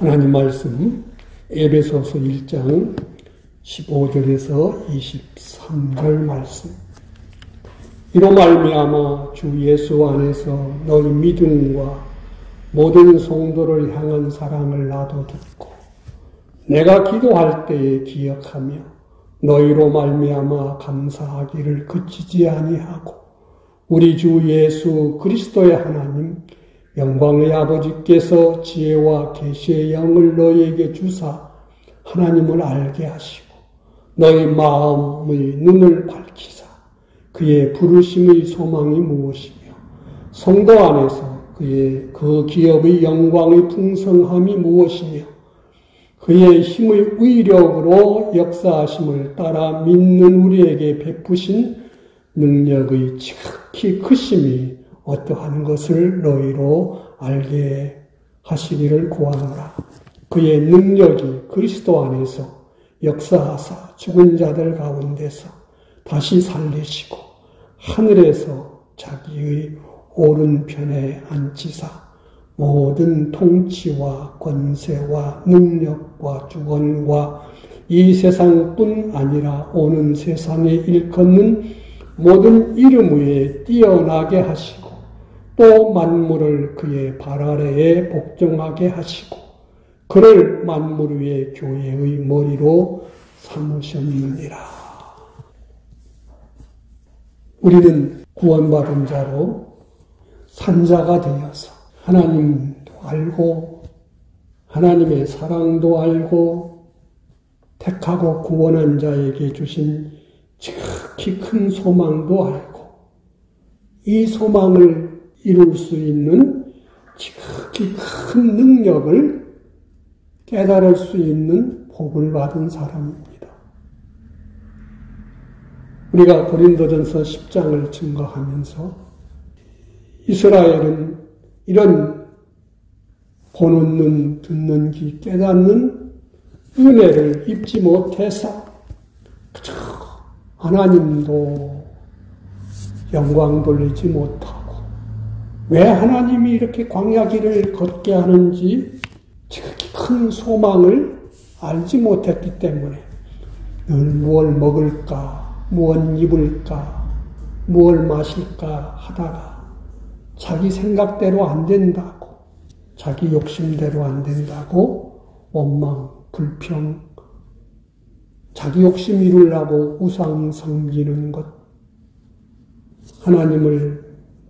하나님 말씀 에베소서 1장 15절에서 23절 말씀. 이로 말미암아 주 예수 안에서 너희 믿음과 모든 성도를 향한 사랑을 나도 듣고 내가 기도할 때에 기억하며 너희로 말미암아 감사하기를 그치지 아니하고 우리 주 예수 그리스도의 하나님 영광의 아버지께서 지혜와 계시의 영을 너희에게 주사 하나님을 알게 하시고 너희 마음의 눈을 밝히사 그의 부르심의 소망이 무엇이며 성도 안에서 그의 그 기업의 영광의 풍성함이 무엇이며 그의 힘의 위력으로 역사하심을 따라 믿는 우리에게 베푸신 능력의 지극히 크심이 어떠한 것을 너희로 알게 하시기를 구하노라. 그의 능력이 그리스도 안에서 역사하사 죽은 자들 가운데서 다시 살리시고 하늘에서 자기의 오른편에 앉히사 모든 통치와 권세와 능력과 주권과 이 세상뿐 아니라 오는 세상에 일컫는 모든 이름 위에 뛰어나게 하시고 또 만물을 그의 발 아래에 복종하게 하시고 그를 만물 위의 교회의 머리로 삼으셨느니라. 우리는 구원받은 자로 산자가 되어서 하나님도 알고 하나님의 사랑도 알고 택하고 구원한 자에게 주신 지극히 큰 소망도 알고 이 소망을 이룰 수 있는 지극히 큰 능력을 깨달을 수 있는 복을 받은 사람입니다. 우리가 고린도전서 10장을 증거하면서 이스라엘은 이런 보는 눈, 듣는 귀, 깨닫는 은혜를 입지 못해서 그저 하나님도 영광 돌리지 못하고 왜 하나님이 이렇게 광야길을 걷게 하는지 지극히 큰 소망을 알지 못했기 때문에 늘 무엇을 먹을까, 무엇을 입을까, 무엇을 마실까 하다가 자기 생각대로 안 된다고, 자기 욕심대로 안 된다고 원망, 불평, 자기 욕심 이루려고 우상 섬기는 것, 하나님을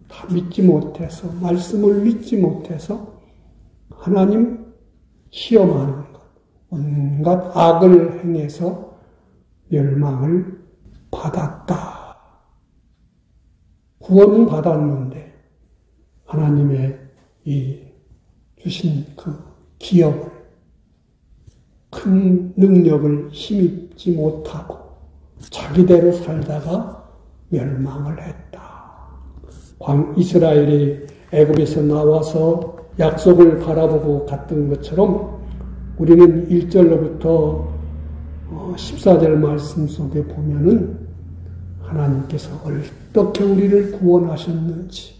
다 믿지 못해서, 말씀을 믿지 못해서 하나님 시험하는 것, 온갖 악을 행해서 멸망을 받았다. 구원은 받았는데 하나님의 이 주신 그 기업을, 큰 능력을 힘입지 못하고 자기대로 살다가 멸망을 했다. 이스라엘이 애굽에서 나와서 약속을 바라보고 갔던 것처럼 우리는 1절로부터 14절 말씀 속에 보면은 하나님께서 어떻게 우리를 구원하셨는지,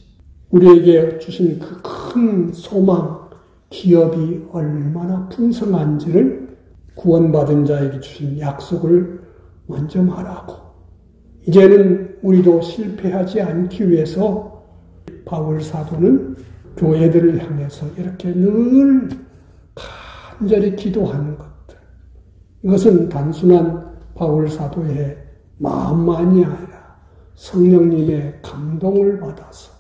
우리에게 주신 그 큰 소망, 기업이 얼마나 풍성한지를 구원받은 자에게 주신 약속을 먼저 말하고, 이제는 우리도 실패하지 않기 위해서 바울 사도는 교회들을 향해서 이렇게 늘 간절히 기도하는 것들, 이것은 단순한 바울 사도의 마음만이 아니라 성령님의 감동을 받아서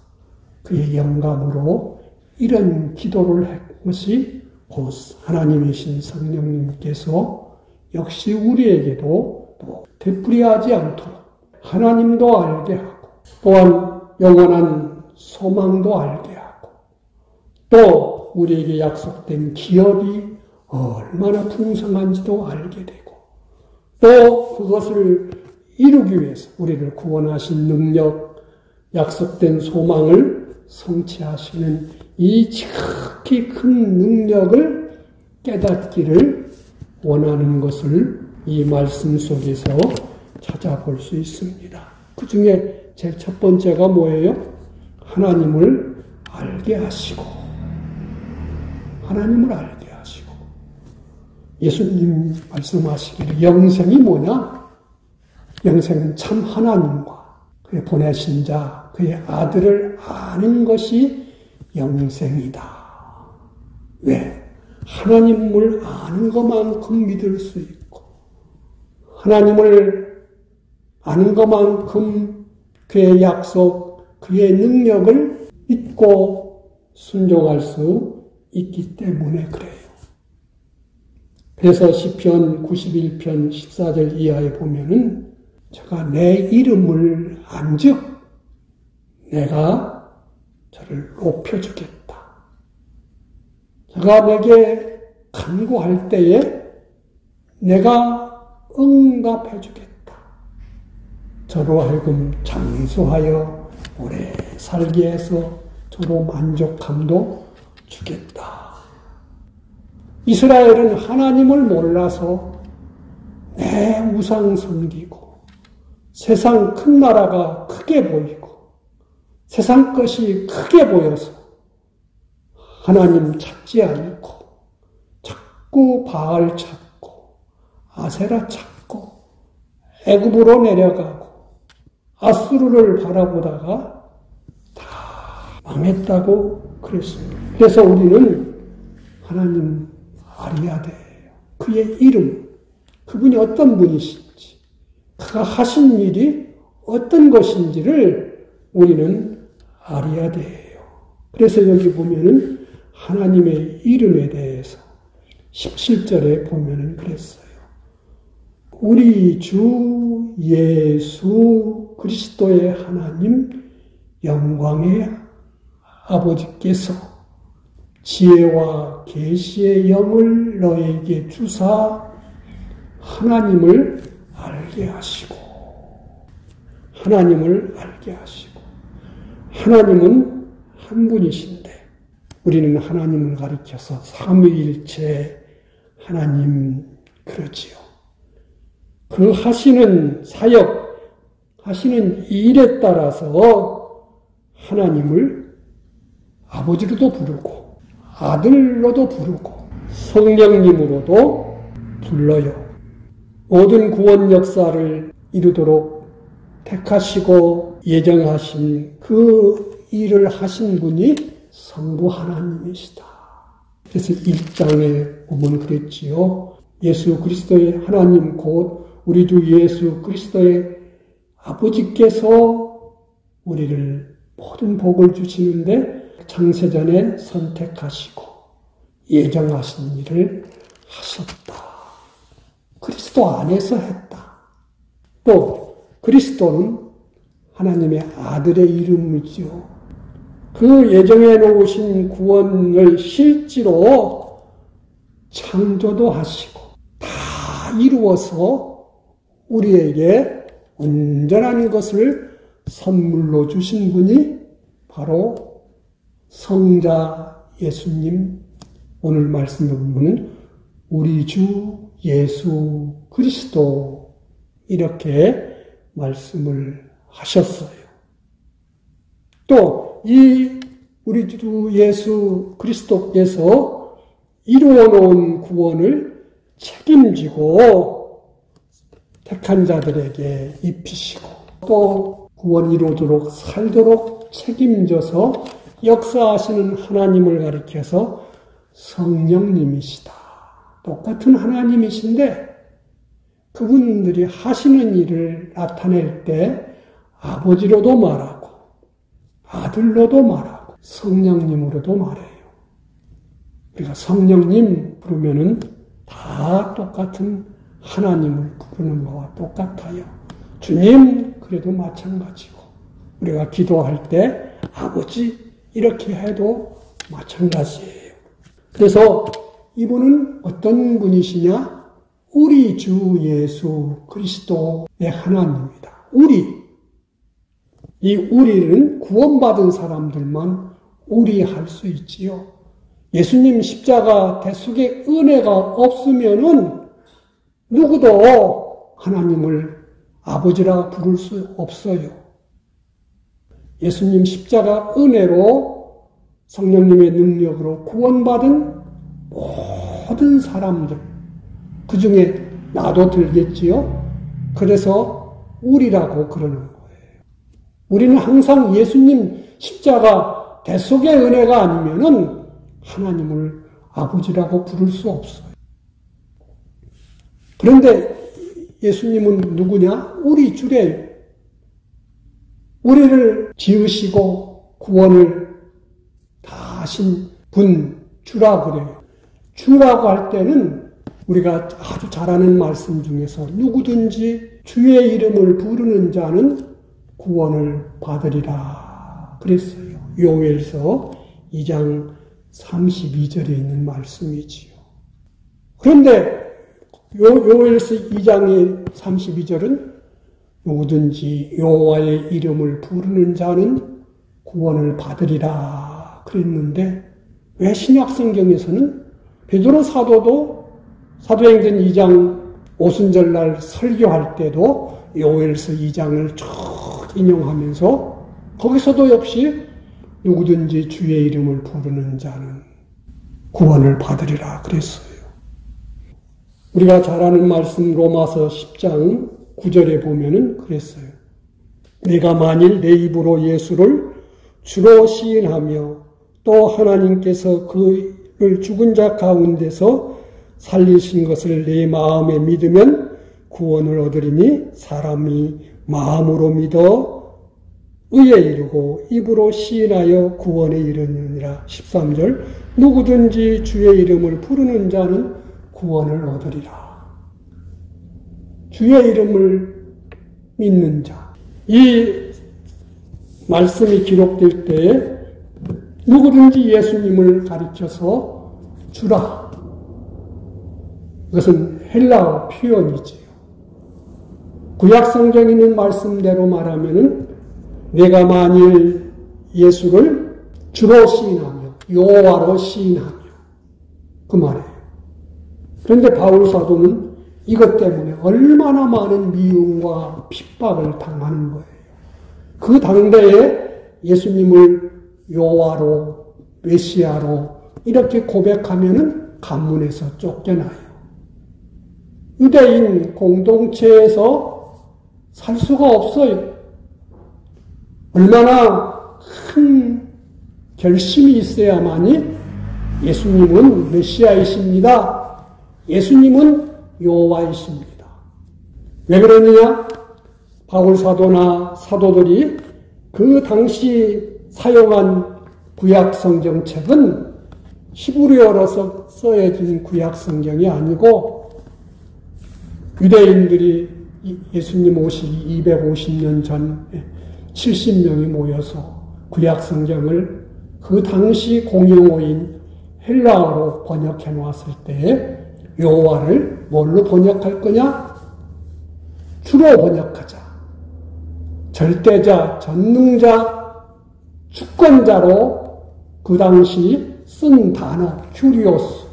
그의 영감으로 이런 기도를 한 것이 곧 하나님이신 성령님께서 역시 우리에게도 또 되풀이하지 않도록 하나님도 알게 하고 또한 영원한 소망도 알게 하고 또 우리에게 약속된 기업이 얼마나 풍성한지도 알게 되고 또 그것을 이루기 위해서 우리를 구원하신 능력, 약속된 소망을 성취하시는 이 지극히 큰 능력을 깨닫기를 원하는 것을 이 말씀 속에서 찾아볼 수 있습니다. 그 중에 제일 첫 번째가 뭐예요? 하나님을 알게 하시고, 하나님을 알게 하시고, 예수님 말씀하시기를 영생이 뭐냐? 영생은 참 하나님과 그의 보내신 자, 그의 아들을 아는 것이 영생이다. 왜? 하나님을 아는 것만큼 믿을 수 있고 하나님을 아는 것만큼 그의 약속, 그의 능력을 믿고 순종할 수 있기 때문에 그래요. 그래서 시편 91편 14절 이하에 보면은 제가 내 이름을 안즉 내가 저를 높여주겠다. 제가 내게 간구할 때에 내가 응답해주겠다. 저로 하여금 장수하여 오래 살게 해서 저로 만족함도 주겠다. 이스라엘은 하나님을 몰라서 내 우상 섬기고 세상 큰 나라가 크게 보이고 세상 것이 크게 보여서 하나님 찾지 않고 자꾸 바알 찾고 아세라 찾고 애굽으로 내려가고 아수르를 바라보다가 다 망했다고 그랬습니다. 그래서 우리는 하나님 알아야 돼요. 그의 이름, 그분이 어떤 분이신지, 그가 하신 일이 어떤 것인지를 우리는 알아야 돼요. 그래서 여기 보면은 하나님의 이름에 대해서 17절에 보면은 그랬어요. 우리 주 예수 그리스도의 하나님 영광의 아버지께서 지혜와 계시의 영을 너에게 주사 하나님을 알게 하시고 하나님은 한 분이신데 우리는 하나님을 가리켜서 삼위일체 하나님 그러지요. 그 하시는 사역, 하시는 일에 따라서 하나님을 아버지로도 부르고 아들로도 부르고 성령님으로도 불러요. 모든 구원 역사를 이루도록 택하시고 예정하신 그 일을 하신 분이 성부 하나님이시다. 그래서 1장에 보면 그랬지요. 예수 그리스도의 하나님 곧 우리 주 예수 그리스도의 아버지께서 우리를 모든 복을 주시는데 창세전에 선택하시고 예정하신 일을 하셨다. 그리스도 안에서 했다. 또 그리스도는 하나님의 아들의 이름이지요. 그 예정해 놓으신 구원을 실제로 창조도 하시고 다 이루어서 우리에게 온전한 것을 선물로 주신 분이 바로 성자 예수님, 오늘 말씀 부분은 우리 주 예수 그리스도 이렇게 말씀을 하셨어요. 또 이 우리 주 예수 그리스도께서 이루어 놓은 구원을 책임지고 택한 자들에게 입히시고 또 구원 이루도록 살도록 책임져서 역사하시는 하나님을 가리켜서 성령님이시다. 똑같은 하나님이신데 그분들이 하시는 일을 나타낼 때 아버지로도 말하고 아들로도 말하고 성령님으로도 말해요. 우리가 성령님 부르면은 다 똑같은 하나님을 부르는 거와 똑같아요. 주님 그래도 마찬가지고 우리가 기도할 때 아버지 이렇게 해도 마찬가지예요. 그래서 이분은 어떤 분이시냐? 우리 주 예수 그리스도의 하나님입니다. 이 우리는 구원받은 사람들만 우리할 수 있지요. 예수님 십자가 대속의 은혜가 없으면은 누구도 하나님을 아버지라 부를 수 없어요. 예수님 십자가 은혜로 성령님의 능력으로 구원받은 모든 사람들, 그 중에 나도 들겠지요. 그래서 우리라고 그러는 거예요. 우리는 항상 예수님 십자가 대속의 은혜가 아니면은 하나님을 아버지라고 부를 수 없어요. 그런데 예수님은 누구냐? 우리 주래요. 우리를 지으시고 구원을 다 하신 분, 주라 그래요. 주라고 할 때는 우리가 아주 잘 아는 말씀 중에서 누구든지 주의 이름을 부르는 자는 구원을 받으리라 그랬어요. 요엘서 2장 32절에 있는 말씀이지요. 그런데 요엘서 2장의 32절은 누구든지 여호와의 이름을 부르는 자는 구원을 받으리라 그랬는데 왜 신약성경에서는 베드로 사도도 사도행전 2장 오순절날 설교할 때도 요엘서 2장을 쭉 인용하면서 거기서도 역시 누구든지 주의 이름을 부르는 자는 구원을 받으리라 그랬어요. 우리가 잘 아는 말씀 로마서 10장 9절에 보면은 그랬어요. 내가 만일 내 입으로 예수를 주로 시인하며 또 하나님께서 그를 죽은 자 가운데서 살리신 것을 내 마음에 믿으면 구원을 얻으리니 사람이 마음으로 믿어 의에 이르고 입으로 시인하여 구원에 이르느니라. 13절 누구든지 주의 이름을 부르는 자는 구원을 얻으리라. 주의 이름을 믿는 자. 이 말씀이 기록될 때에 누구든지 예수님을 가리켜서 주라. 이것은 헬라어 표현이지요. 구약성경에 있는 말씀대로 말하면은 내가 만일 예수를 주로 시인하며 여호와로 시인하며 그 말이에요. 그런데 바울 사도는 이것 때문에 얼마나 많은 미움과 핍박을 당하는 거예요. 그 당대에 예수님을 여호와로 메시아로 이렇게 고백하면은 간문에서 쫓겨나요. 유대인 공동체에서 살 수가 없어요. 얼마나 큰 결심이 있어야만이 예수님은 메시아이십니다. 예수님은 여호와이십니다. 왜 그러느냐? 바울 사도나 사도들이 그 당시 사용한 구약 성경책은 히브리어로 써여진 구약 성경이 아니고 유대인들이 예수님 오시기 250년 전 70명이 모여서 구약 성경을 그 당시 공용어인 헬라어로 번역해 놓았을 때 여호와를 뭘로 번역할 거냐? 주로 번역하자. 절대자, 전능자, 주권자로 그 당시 쓴 단어 큐리오스,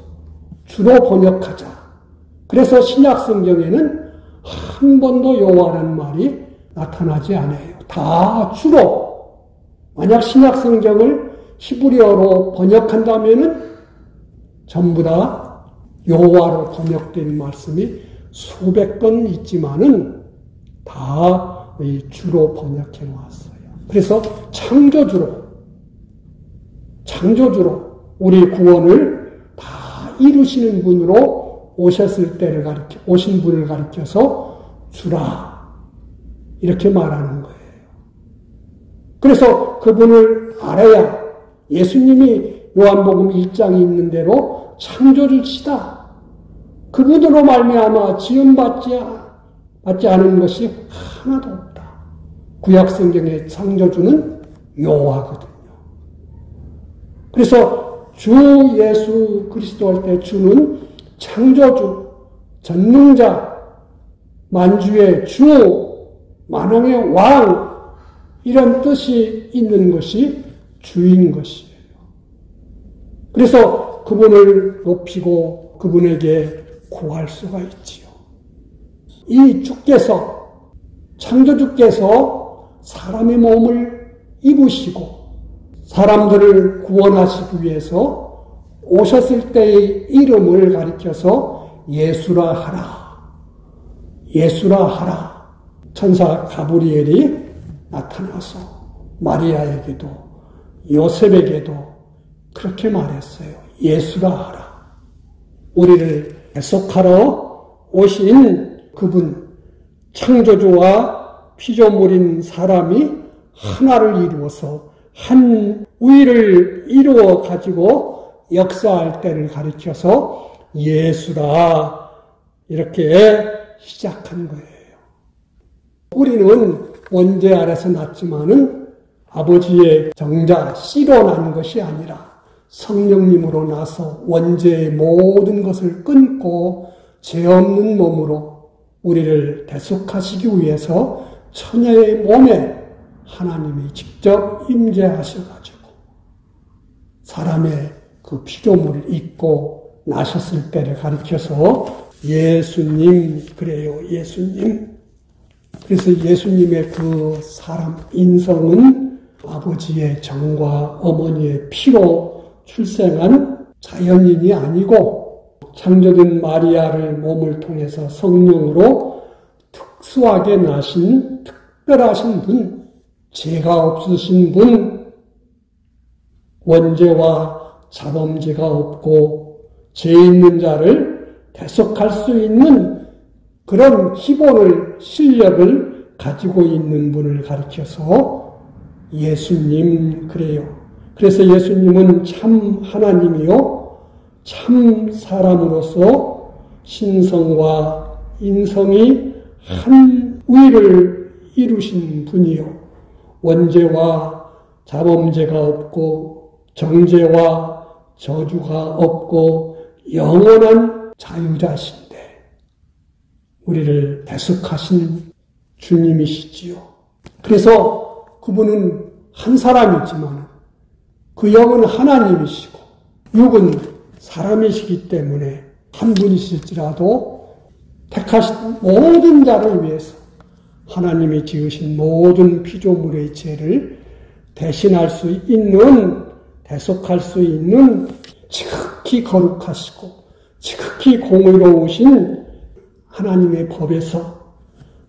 주로 번역하자. 그래서 신약 성경에는 한 번도 여호와라는 말이 나타나지 않아요. 다 주로. 만약 신약 성경을 히브리어로 번역한다면은 전부 다 여호와로 번역된 말씀이 수백 번 있지만은 다 주로 번역해 놓았어요. 그래서 창조주로 우리 구원을 다 이루시는 분으로 오신 분을 가리켜서 주라 이렇게 말하는 거예요. 그래서 그분을 알아야 예수님이 요한복음 1장에 있는 대로 창조주시다. 그분으로 말미암아 지음받지 않은 것이 하나도 없다. 구약 성경의 창조주는 여호와거든요. 그래서 주 예수 그리스도 할 때 주는 창조주, 전능자, 만주의 주, 만왕의 왕 이런 뜻이 있는 것이 주인 것이에요. 그래서 그분을 높이고 그분에게 구할 수가 있지요. 이 주께서, 창조주께서 사람의 몸을 입으시고 사람들을 구원하시기 위해서 오셨을 때의 이름을 가리켜서 예수라 하라. 예수라 하라. 천사 가브리엘이 나타나서 마리아에게도 요셉에게도 그렇게 말했어요. 예수라 하라. 우리를 대속하러 오신 그분, 창조주와 피조물인 사람이 하나를 이루어서 한 우위를 이루어 가지고 역사할 때를 가리켜서 예수라 이렇게 시작한 거예요. 우리는 원죄 아래서 났지만은 아버지의 정자 씨로 난 것이 아니라 성령님으로 나서 원죄의 모든 것을 끊고 죄 없는 몸으로 우리를 대속하시기 위해서 처녀의 몸에 하나님이 직접 임재하셔가지고 사람의 그 피조물을 입고 나셨을 때를 가리켜서 예수님, 그래요, 예수님. 그래서 예수님의 그 사람 인성은 아버지의 정과 어머니의 피로 출생한 자연인이 아니고 창조된 마리아를 몸을 통해서 성령으로 특수하게 나신 특별하신 분, 죄가 없으신 분, 원죄와 자범죄가 없고 죄 있는 자를 대속할 수 있는 그런 기본을, 실력을 가지고 있는 분을 가리켜서 예수님, 그래요. 그래서 예수님은 참 하나님이요, 참 사람으로서 신성과 인성이 한 위를 이루신 분이요, 원죄와 자범죄가 없고 정죄와 저주가 없고 영원한 자유자신데 우리를 대속하신 주님이시지요. 그래서 그분은 한 사람이지만 그 영은 하나님이시고 육은 사람이시기 때문에 한 분이실지라도 택하신 모든 자를 위해서 하나님이 지으신 모든 피조물의 죄를 대신할 수 있는, 대속할 수 있는 지극히 거룩하시고 지극히 공의로우신 하나님의 법에서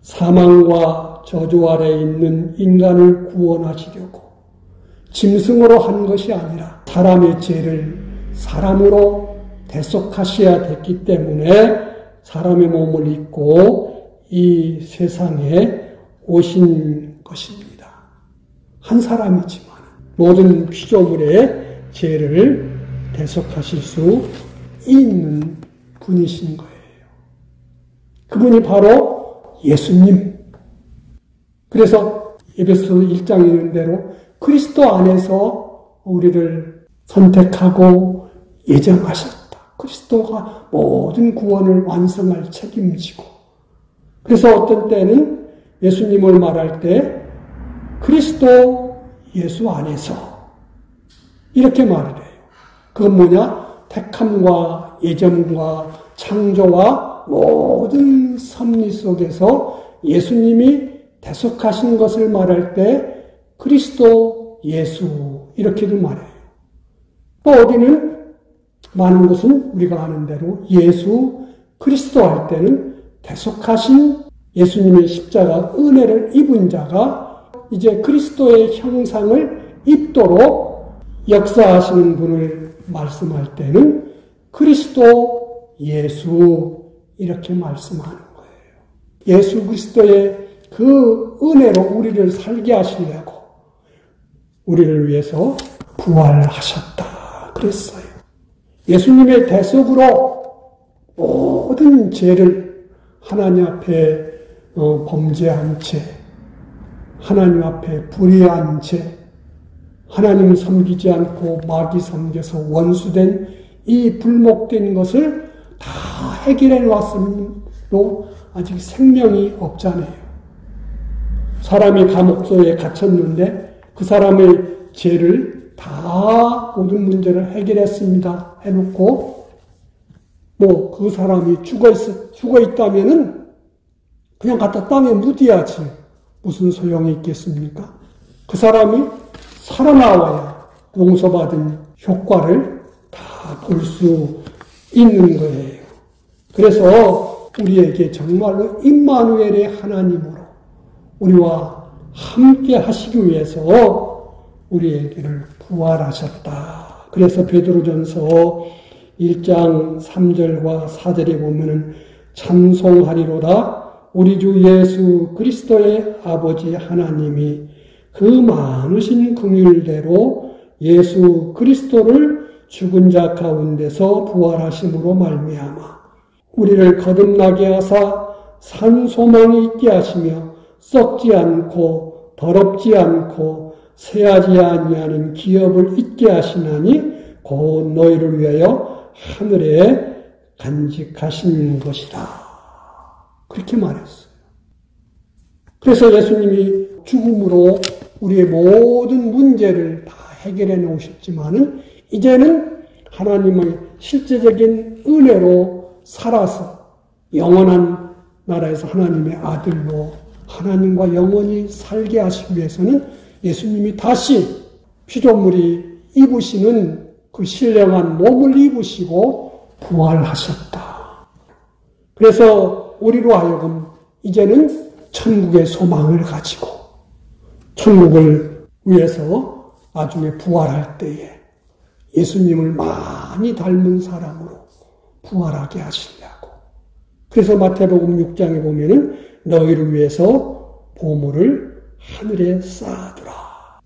사망과 저주 아래 있는 인간을 구원하시려고 짐승으로 한 것이 아니라 사람의 죄를 사람으로 대속하셔야 됐기 때문에 사람의 몸을 입고 이 세상에 오신 것입니다. 한 사람이지만 모든 피조물의 죄를 대속하실 수 있는 분이신 거예요. 그분이 바로 예수님. 그래서 에베소 1장에 있는 대로 그리스도 안에서 우리를 선택하고 예정하셨다. 그리스도가 모든 구원을 완성할 책임지고, 그래서 어떤 때는 예수님을 말할 때 그리스도 예수 안에서 이렇게 말을 해요. 그건 뭐냐? 택함과 예정과 창조와 모든 섭리 속에서 예수님이 대속하신 것을 말할 때 그리스도 예수 이렇게도 말해요. 또 어디는 많은 것은 우리가 아는 대로 예수 그리스도 할 때는 대속하신 예수님의 십자가 은혜를 입은 자가 이제 그리스도의 형상을 입도록 역사하시는 분을 말씀할 때는 그리스도 예수 이렇게 말씀하는 거예요. 예수 그리스도의 그 은혜로 우리를 살게 하시려고 우리를 위해서 부활하셨다 그랬어요. 예수님의 대속으로 모든 죄를 하나님 앞에 범죄한 죄, 하나님 앞에 불의한 죄, 하나님 섬기지 않고 마귀 섬겨서 원수된 이 불목된 것을 다 해결해 놓았음도 아직 생명이 없잖아요. 사람이 감옥소에 갇혔는데 그 사람의 죄를 다 모든 문제를 해결했습니다 해놓고 그 사람이 죽어 있다면은 그냥 갖다 땅에 묻어야지 무슨 소용이 있겠습니까? 그 사람이 살아나와야 용서받은 효과를 다 볼 수 있는 거예요. 그래서 우리에게 정말로 임마누엘의 하나님으로 우리와 함께 하시기 위해서 우리에게를 부활하셨다. 그래서 베드로전서 1장 3절과 4절에 보면은 찬송하리로다 우리 주 예수 그리스도의 아버지 하나님이 그 많으신 긍휼대로 예수 그리스도를 죽은 자 가운데서 부활하심으로 말미암아 우리를 거듭나게 하사 산 소망이 있게 하시며 썩지 않고 더럽지 않고 새하지 아니하는 기업을 있게 하시나니 곧 너희를 위하여 하늘에 간직하신 것이다. 그렇게 말했어요. 그래서 예수님이 죽음으로 우리의 모든 문제를 다 해결해 놓으셨지만은 이제는 하나님의 실제적인 은혜로 살아서 영원한 나라에서 하나님의 아들로 하나님과 영원히 살게 하시기 위해서는 예수님이 다시 피조물이 입으시는 그 신령한 몸을 입으시고 부활하셨다. 그래서 우리로 하여금 이제는 천국의 소망을 가지고 천국을 위해서 나중에 부활할 때에 예수님을 많이 닮은 사람으로 부활하게 하시려고. 그래서 마태복음 6장에 보면은 너희를 위해서 보물을 하늘에 쌓아두라.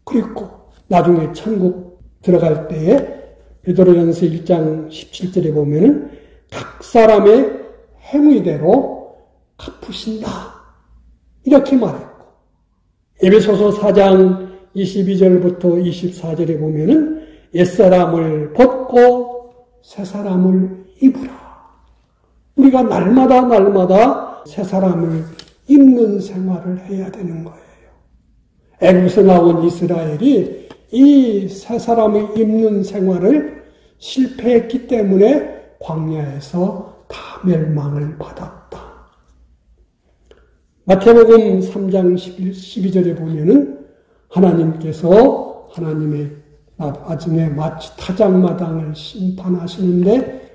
그리고 나중에 천국 들어갈 때에 베드로전서 1장 17절에 보면은 각 사람의 행위대로 갚으신다. 이렇게 말했고 에베소서 4장 22절부터 24절에 보면은 옛사람을 벗고 새사람을 입으라. 우리가 날마다 새사람을 입는 생활을 해야 되는 거예요. 애굽에서 나온 이스라엘이 이 새사람을 입는 생활을 실패했기 때문에 광야에서 다 멸망을 받았다. 마태복음 3장 12절에 보면은 하나님께서 하나님의 나중에 마치 타작마당을 심판하시는데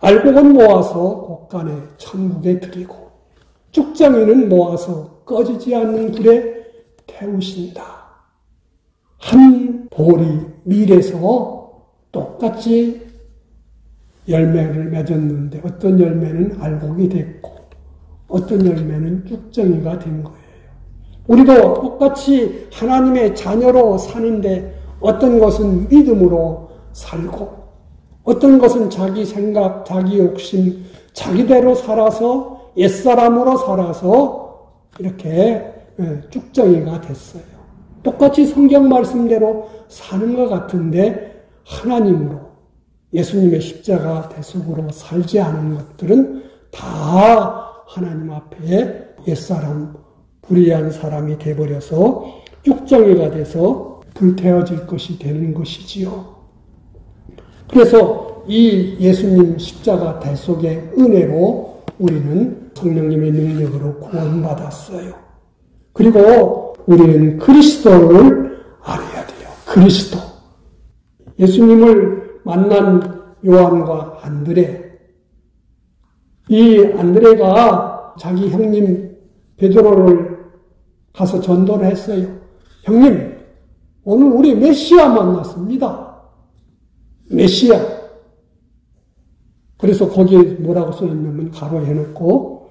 알곡은 모아서 곳간에 천국에 드리고 쭉정이는 모아서 꺼지지 않는 불에 태우신다. 한 볼이 밀에서 똑같이 열매를 맺었는데 어떤 열매는 알곡이 됐고 어떤 열매는 쭉정이가 된 거예요. 우리도 똑같이 하나님의 자녀로 사는데 어떤 것은 믿음으로 살고 어떤 것은 자기 생각, 자기 욕심, 자기대로 살아서 옛사람으로 살아서 이렇게 쭉정이가 됐어요. 똑같이 성경 말씀대로 사는 것 같은데 하나님으로 예수님의 십자가 대속으로 살지 않은 것들은 다 하나님 앞에 옛사람, 불의한 사람이 돼버려서 쭉정이가 돼서 불태워질 것이 되는 것이지요. 그래서 이 예수님 십자가 대속의 은혜로 우리는 성령님의 능력으로 구원받았어요. 그리고 우리는 그리스도를 알아야 돼요. 그리스도. 예수님을 만난 요한과 안드레. 이 안드레가 자기 형님 베드로를 가서 전도를 했어요. 형님, 오늘 우리 메시아 만났습니다. 메시아. 그래서 거기에 뭐라고 써있냐면 가로 해놓고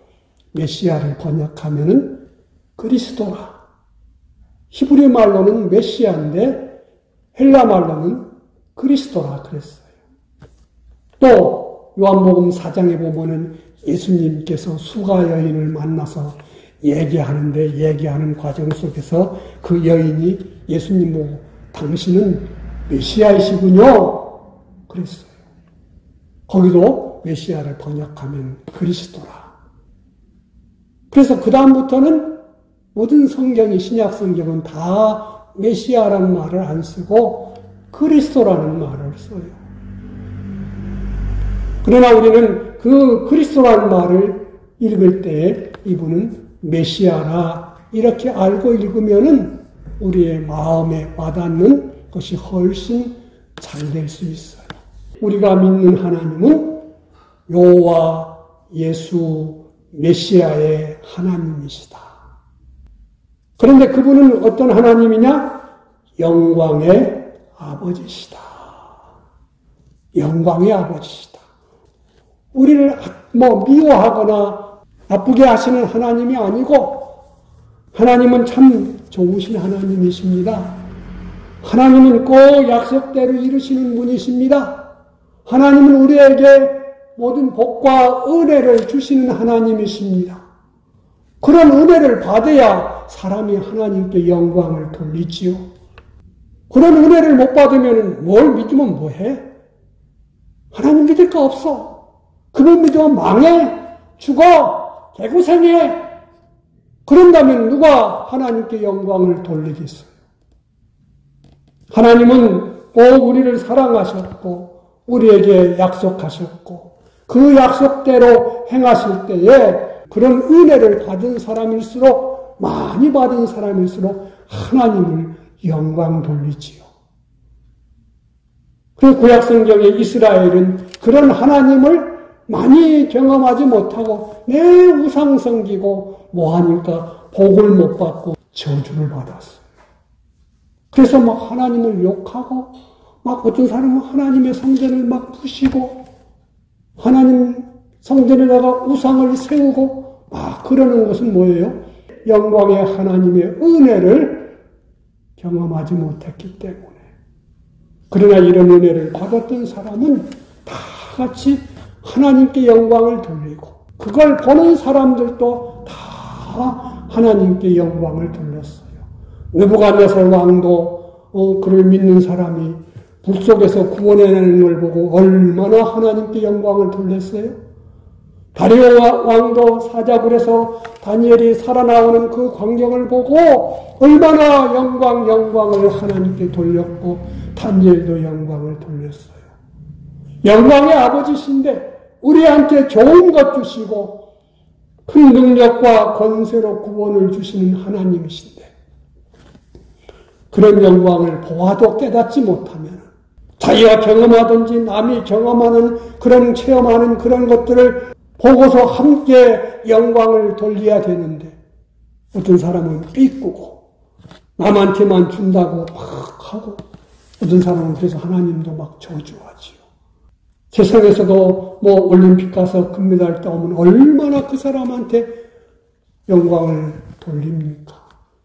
메시아를 번역하면은 그리스도라. 히브리 말로는 메시아인데 헬라 말로는 그리스도라 그랬어요. 또 요한복음 4장에 보면은 예수님께서 수가 여인을 만나서 얘기하는 과정 속에서 그 여인이 예수님 보고 당신은 메시아이시군요. 그랬어요. 거기도 메시아를 번역하면 그리스도라. 그래서 그 다음부터는 모든 성경이 신약 성경은 다 메시아라는 말을 안 쓰고 그리스도라는 말을 써요. 그러나 우리는 그 그리스도라는 말을 읽을 때 이분은 메시아라 이렇게 알고 읽으면은 우리의 마음에 와닿는 것이 훨씬 잘 될 수 있어요. 우리가 믿는 하나님은 여호와 예수 메시아의 하나님이시다. 그런데 그분은 어떤 하나님이냐? 영광의 아버지시다. 영광의 아버지시다. 우리를 미워하거나 나쁘게 하시는 하나님이 아니고 하나님은 참 좋으신 하나님이십니다. 하나님은 꼭 약속대로 이루시는 분이십니다. 하나님은 우리에게 모든 복과 은혜를 주시는 하나님이십니다. 그런 은혜를 받아야 사람이 하나님께 영광을 돌리지요. 그런 은혜를 못 받으면 뭘 믿으면 뭐해? 하나님 믿을 거 없어. 그분 믿으면 망해, 죽어, 개고생해. 그런다면 누가 하나님께 영광을 돌리겠어요? 하나님은 꼭 우리를 사랑하셨고 우리에게 약속하셨고 그 약속대로 행하실 때에 그런 은혜를 받은 사람일수록 많이 받은 사람일수록 하나님을 영광 돌리지요. 그 구약성경에 이스라엘은 그런 하나님을 많이 경험하지 못하고 내 우상 섬기고 뭐하니까 복을 못 받고 저주를 받았어요. 그래서 막 하나님을 욕하고 막 어떤 사람은 하나님의 성전을 막 부시고 하나님 성전에다가 우상을 세우고 막 그러는 것은 뭐예요? 영광의 하나님의 은혜를 경험하지 못했기 때문에. 그러나 이런 은혜를 받았던 사람은 다 같이 하나님께 영광을 돌리고 그걸 보는 사람들도 다 하나님께 영광을 돌렸어요. 느부갓네살 왕도 그를 믿는 사람이 불 속에서 구원해내는 걸 보고 얼마나 하나님께 영광을 돌렸어요. 다리오 왕도 사자굴에서 다니엘이 살아나오는 그 광경을 보고 얼마나 영광을 하나님께 돌렸고 다니엘도 영광을 돌렸어요. 영광의 아버지신데 우리한테 좋은 것 주시고 큰 능력과 권세로 구원을 주시는 하나님이신데 그런 영광을 보아도 깨닫지 못하면 자기가 경험하든지 남이 경험하는 그런 체험하는 그런 것들을 보고서 함께 영광을 돌려야 되는데 어떤 사람은 삐꾸고 남한테만 준다고 막 하고 어떤 사람은 그래서 하나님도 막 저주하지요. 세상에서도 올림픽 가서 금메달 따오면 얼마나 그 사람한테 영광을 돌립니까?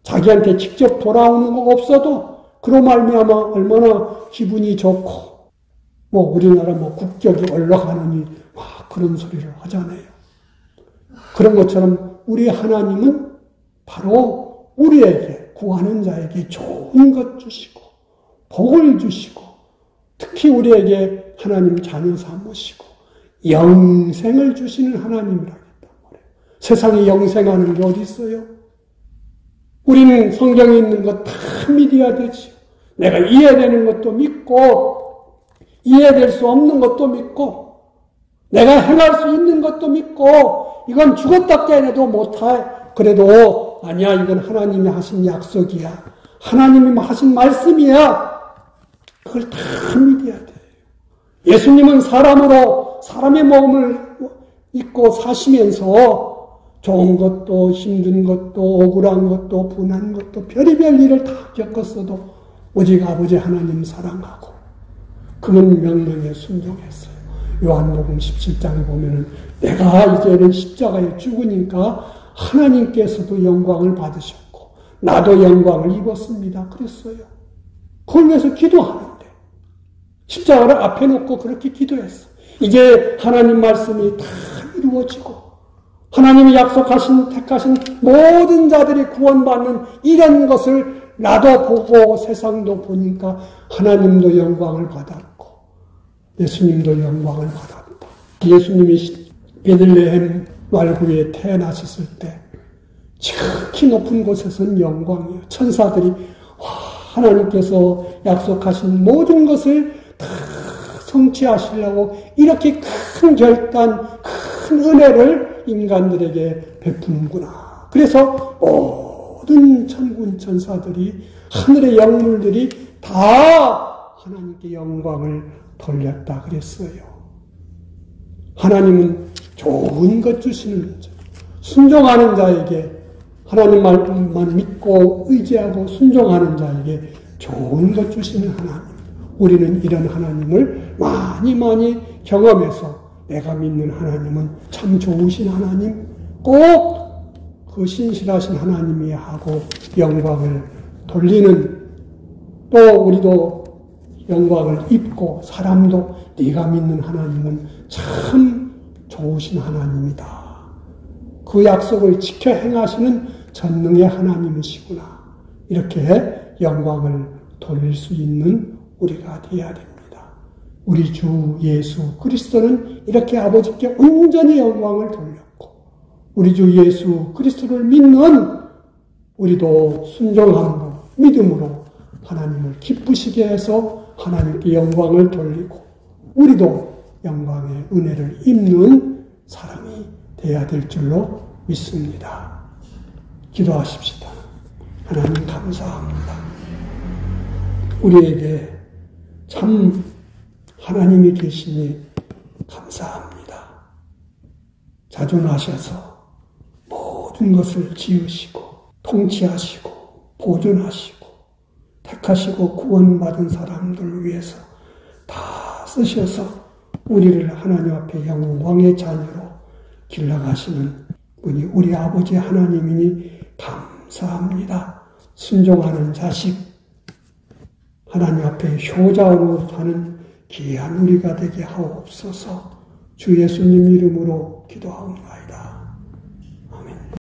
자기한테 직접 돌아오는 거 없어도 그로 말미암아 얼마나 기분이 좋고 우리나라 국격이 올라가느니 그런 소리를 하잖아요. 그런 것처럼 우리 하나님은 바로 우리에게 구하는 자에게 좋은 것 주시고 복을 주시고 특히 우리에게 하나님 자녀 삼으시고 영생을 주시는 하나님이라겠단 말이에요. 세상에 영생하는 게 어디 있어요? 우리는 성경에 있는 것 다 믿어야 되지. 내가 이해되는 것도 믿고 이해될 수 없는 것도 믿고 내가 행할 수 있는 것도 믿고 이건 죽었다 깨어나도 못해. 그래도 아니야, 이건 하나님이 하신 약속이야. 하나님이 하신 말씀이야. 그걸 다 믿어야 돼요. 예수님은 사람으로 사람의 몸을 입고 사시면서 좋은 것도 힘든 것도 억울한 것도 분한 것도 별의별 일을 다 겪었어도 오직 아버지 하나님 사랑하고 그분 명령에 순종했어요. 요한복음 17장에 보면은 내가 이제는 십자가에 죽으니까 하나님께서도 영광을 받으셨고 나도 영광을 입었습니다. 그랬어요. 그걸 위해서 기도하는데 십자가를 앞에 놓고 그렇게 기도했어. 이제 하나님 말씀이 다 이루어지고 하나님이 약속하신 택하신 모든 자들이 구원받는 이런 것을 나도 보고 세상도 보니까 하나님도 영광을 받았고 예수님도 영광을 받았다. 예수님이 베들레헴 말구에 태어나셨을 때 지극히 높은 곳에서는 영광이에요. 천사들이 하나님께서 약속하신 모든 것을 다 성취하시려고 이렇게 큰 결단, 큰 은혜를 인간들에게 베푸는구나. 그래서 모든 천군 천사들이 하늘의 영물들이 다 하나님께 영광을 돌렸다 그랬어요. 하나님은 좋은 것 주시는 자, 순종하는 자에게 하나님 말만 믿고 의지하고 순종하는 자에게 좋은 것 주시는 하나님. 우리는 이런 하나님을 많이 경험해서 내가 믿는 하나님은 참 좋으신 하나님, 꼭 그 신실하신 하나님이야 하고 영광을 돌리는, 또 우리도 영광을 입고 사람도 네가 믿는 하나님은 참 좋으신 하나님이다. 그 약속을 지켜 행하시는 전능의 하나님이시구나. 이렇게 영광을 돌릴 수 있는 우리가 되어야 됩니다. 우리 주 예수 그리스도는 이렇게 아버지께 온전히 영광을 돌렸고, 우리 주 예수 그리스도를 믿는 우리도 순종함으로 믿음으로 하나님을 기쁘시게 해서 하나님께 영광을 돌리고 우리도 영광의 은혜를 입는 사람이 되어야 될 줄로 믿습니다. 기도하십시다. 하나님 감사합니다. 우리에게 참 하나님이 계시니 감사합니다. 자존하셔서 모든 것을 지으시고 통치하시고 보존하시고 택하시고 구원받은 사람들을 위해서 다 쓰셔서 우리를 하나님 앞에 영광의 자녀로 길러가시는 분이 우리 아버지 하나님이니 감사합니다. 순종하는 자식, 하나님 앞에 효자로 사는 귀한 우리가 되게 하옵소서. 주 예수님 이름으로 기도하옵나이다.